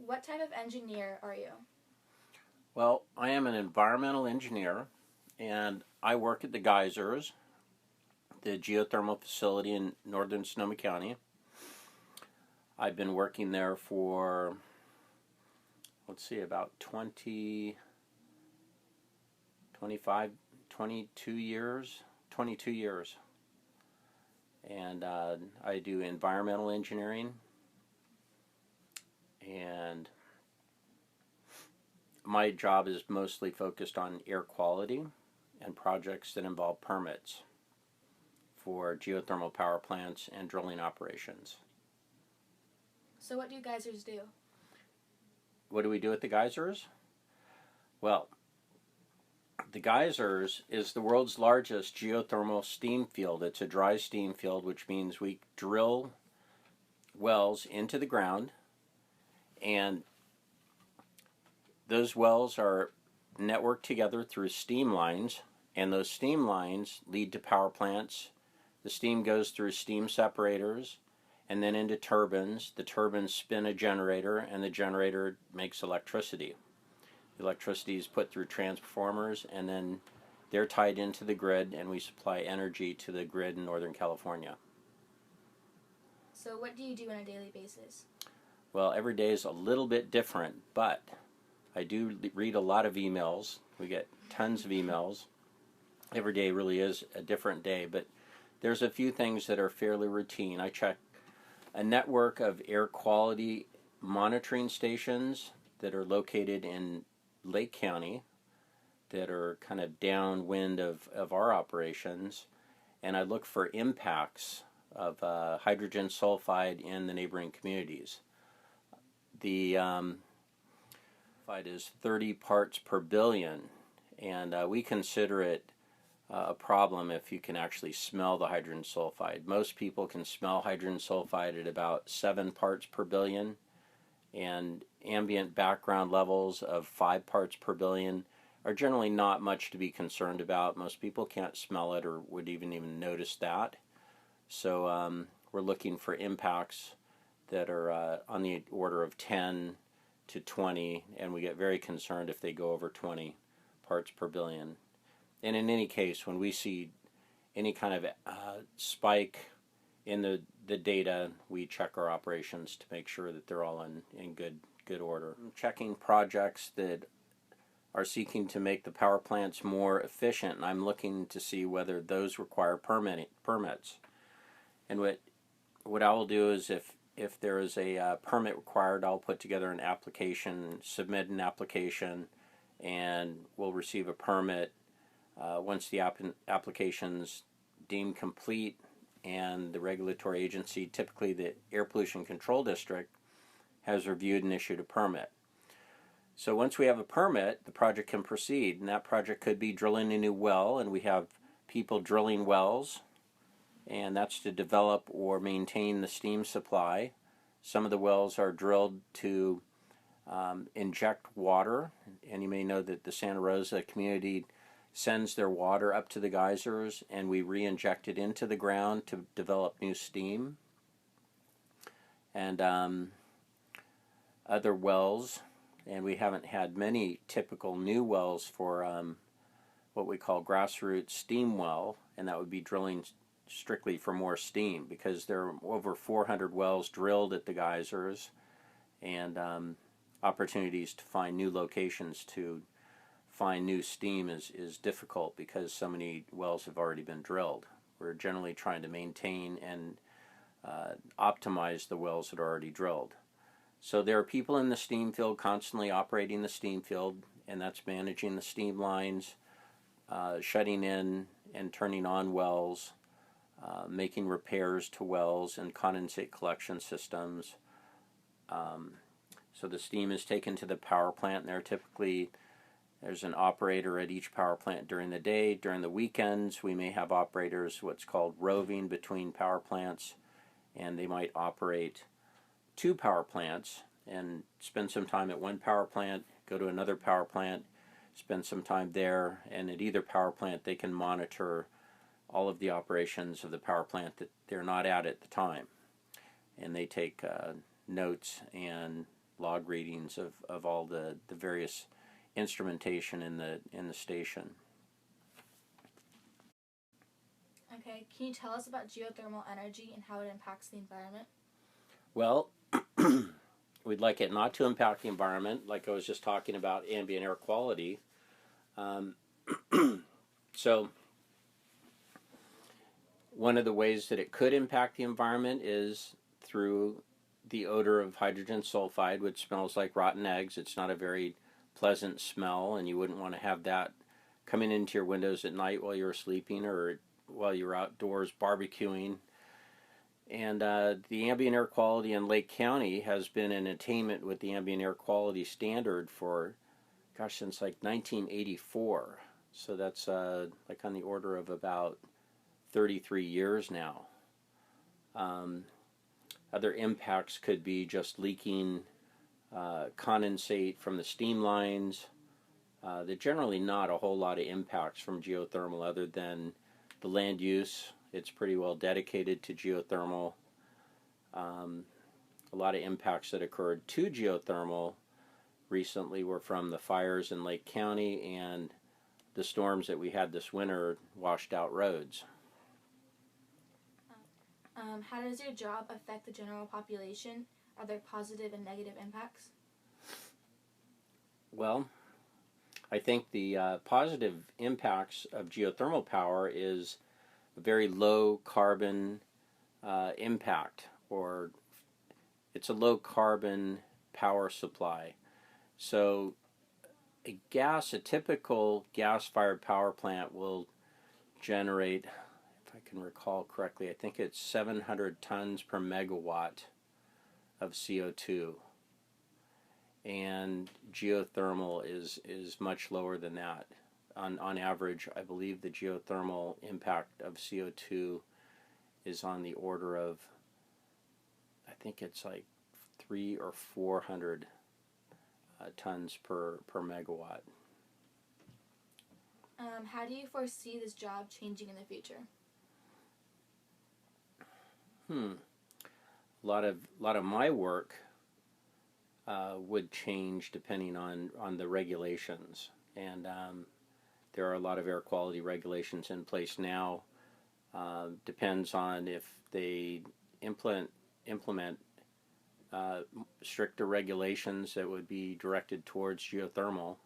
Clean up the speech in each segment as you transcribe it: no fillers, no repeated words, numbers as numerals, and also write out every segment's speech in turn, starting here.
What type of engineer are you? Well, I am an environmental engineer, and I work at the geysers, the geothermal facility in northern Sonoma County. I've been working there for, about 20, 25, 22 years. 22 years. And I do environmental engineering, and my job is mostly focused on air quality and projects that involve permits for geothermal power plants and drilling operations. So what do you geysers do? What do we do at the geysers? Well, the geysers is the world's largest geothermal steam field. It's a dry steam field, which means we drill wells into the ground, and those wells are networked together through steam lines, and those steam lines lead to power plants. The steam goes through steam separators and then into turbines. The turbines spin a generator, and the generator makes electricity. The electricity is put through transformers, and then they're tied into the grid, and we supply energy to the grid in Northern California. So what do you do on a daily basis? Well, every day is a little bit different, but I do read a lot of emails. We get tons of emails. Every day really is a different day, but there's a few things that are fairly routine. I check a network of air quality monitoring stations that are located in Lake County that are kind of downwind of our operations, and I look for impacts of hydrogen sulfide in the neighboring communities. The sulfide is 30 parts per billion, and we consider it a problem if you can actually smell the hydrogen sulfide. Most people can smell hydrogen sulfide at about 7 parts per billion, and ambient background levels of 5 parts per billion are generally not much to be concerned about. Most people can't smell it or would even notice that. So we're looking for impacts that are on the order of 10 to 20, and we get very concerned if they go over 20 parts per billion. And in any case, when we see any kind of spike in the data, we check our operations to make sure that they're all in good order. I'm checking projects that are seeking to make the power plants more efficient, and I'm looking to see whether those require permits. And what I will do is if there is a permit required, I'll put together an application, submit an application, and we'll receive a permit once the application's deemed complete, and the regulatory agency, typically the Air Pollution Control District, has reviewed and issued a permit. So once we have a permit, the project can proceed, and that project could be drilling a new well, and we have people drilling wells, and that's to develop or maintain the steam supply. Some of the wells are drilled to inject water, and you may know that the Santa Rosa community sends their water up to the geysers, and we re-inject it into the ground to develop new steam. And other wells, and we haven't had many typical new wells for what we call grassroots steam well, and that would be drilling strictly for more steam, because there are over 400 wells drilled at the geysers, and opportunities to find new locations to find new steam is difficult because so many wells have already been drilled. We're generally trying to maintain and optimize the wells that are already drilled. So there are people in the steam field constantly operating the steam field, and that's managing the steam lines, shutting in and turning on wells, making repairs to wells and condensate collection systems. So the steam is taken to the power plant, and there's an operator at each power plant during the day. During the weekends, we may have operators, what's called roving between power plants, and they might operate 2 power plants and spend some time at one power plant, go to another power plant, spend some time there, and at either power plant they can monitor all of the operations of the power plant that they're not at the time. And they take notes and log readings of all the various instrumentation in the station. Okay, can you tell us about geothermal energy and how it impacts the environment? Well, we'd like it not to impact the environment, like I was just talking about ambient air quality. So one of the ways that it could impact the environment is through the odor of hydrogen sulfide, which smells like rotten eggs. It's not a very pleasant smell, and you wouldn't want to have that coming into your windows at night while you're sleeping or while you're outdoors barbecuing. And the ambient air quality in Lake County has been in attainment with the ambient air quality standard for, since like 1984. So that's like on the order of about 33 years now. Other impacts could be just leaking condensate from the steam lines. There's generally not a whole lot of impacts from geothermal other than the land use. It's pretty well dedicated to geothermal. A lot of impacts that occurred to geothermal recently were from the fires in Lake County, and the storms that we had this winter washed out roads. How does your job affect the general population? Are there positive and negative impacts? Well, I think the positive impacts of geothermal power is a very low carbon impact, or it's a low carbon power supply. So a typical gas-fired power plant will generate, if I can recall correctly, I think it's 700 tons per megawatt of CO2. And geothermal is much lower than that. On average, I believe the geothermal impact of CO2 is on the order of, I think it's like 300 or 400 tons per megawatt. How do you foresee this job changing in the future? A lot of my work would change depending on the regulations, and there are a lot of air quality regulations in place now. Depends on if they implement stricter regulations that would be directed towards geothermal.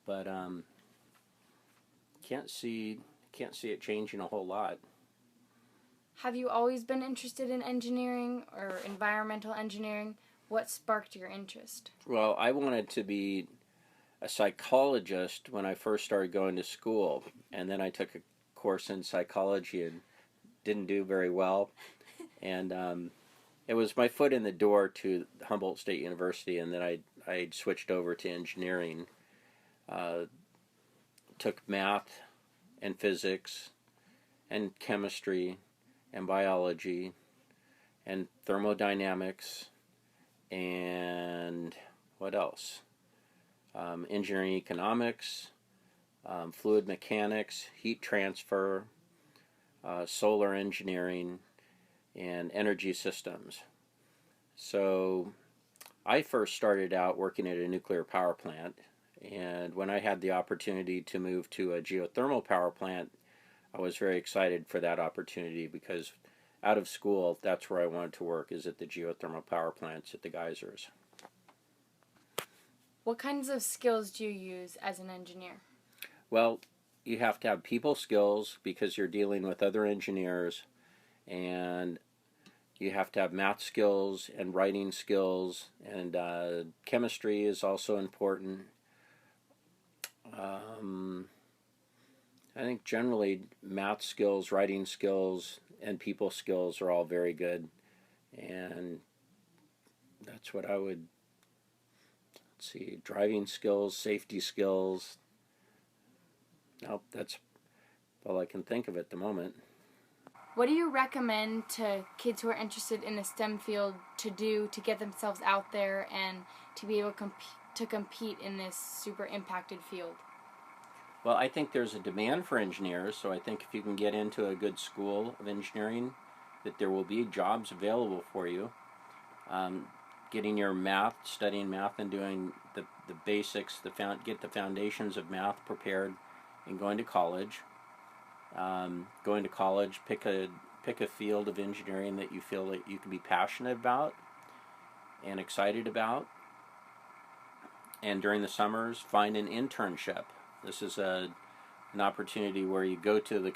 But can't see it changing a whole lot. Have you always been interested in engineering or environmental engineering? What sparked your interest? Well, I wanted to be a psychologist when I first started going to school, and then I took a course in psychology and didn't do very well. And it was my foot in the door to Humboldt State University, and then I switched over to engineering. Took math and physics and chemistry and biology and thermodynamics and what else? Engineering economics, fluid mechanics, heat transfer, solar engineering, and energy systems. So I first started out working at a nuclear power plant, and when I had the opportunity to move to a geothermal power plant, I was very excited for that opportunity because out of school, that's where I wanted to work, is at the geothermal power plants at the geysers. What kinds of skills do you use as an engineer? Well, you have to have people skills because you're dealing with other engineers, and you have to have math skills and writing skills, and chemistry is also important. I think generally math skills, writing skills, and people skills are all very good, and that's what I would see. Driving skills, safety skills. Nope, that's all I can think of at the moment. What do you recommend to kids who are interested in the STEM field to do to get themselves out there and to be able to compete in this super impacted field? Well, I think there's a demand for engineers, so I think if you can get into a good school of engineering, that there will be jobs available for you. Getting your math, studying math, and doing the basics, get the foundations of math prepared, and going to college. Going to college, pick a field of engineering that you feel that you can be passionate about and excited about. And during the summers, find an internship. This is an opportunity where you go to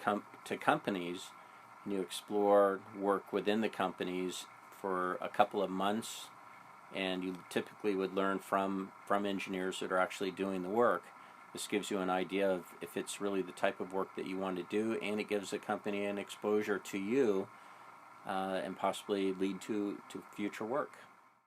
to companies and you explore work within the companies for a couple of months, and you typically would learn from engineers that are actually doing the work. This gives you an idea of if it's really the type of work that you want to do, and it gives the company an exposure to you and possibly lead to future work.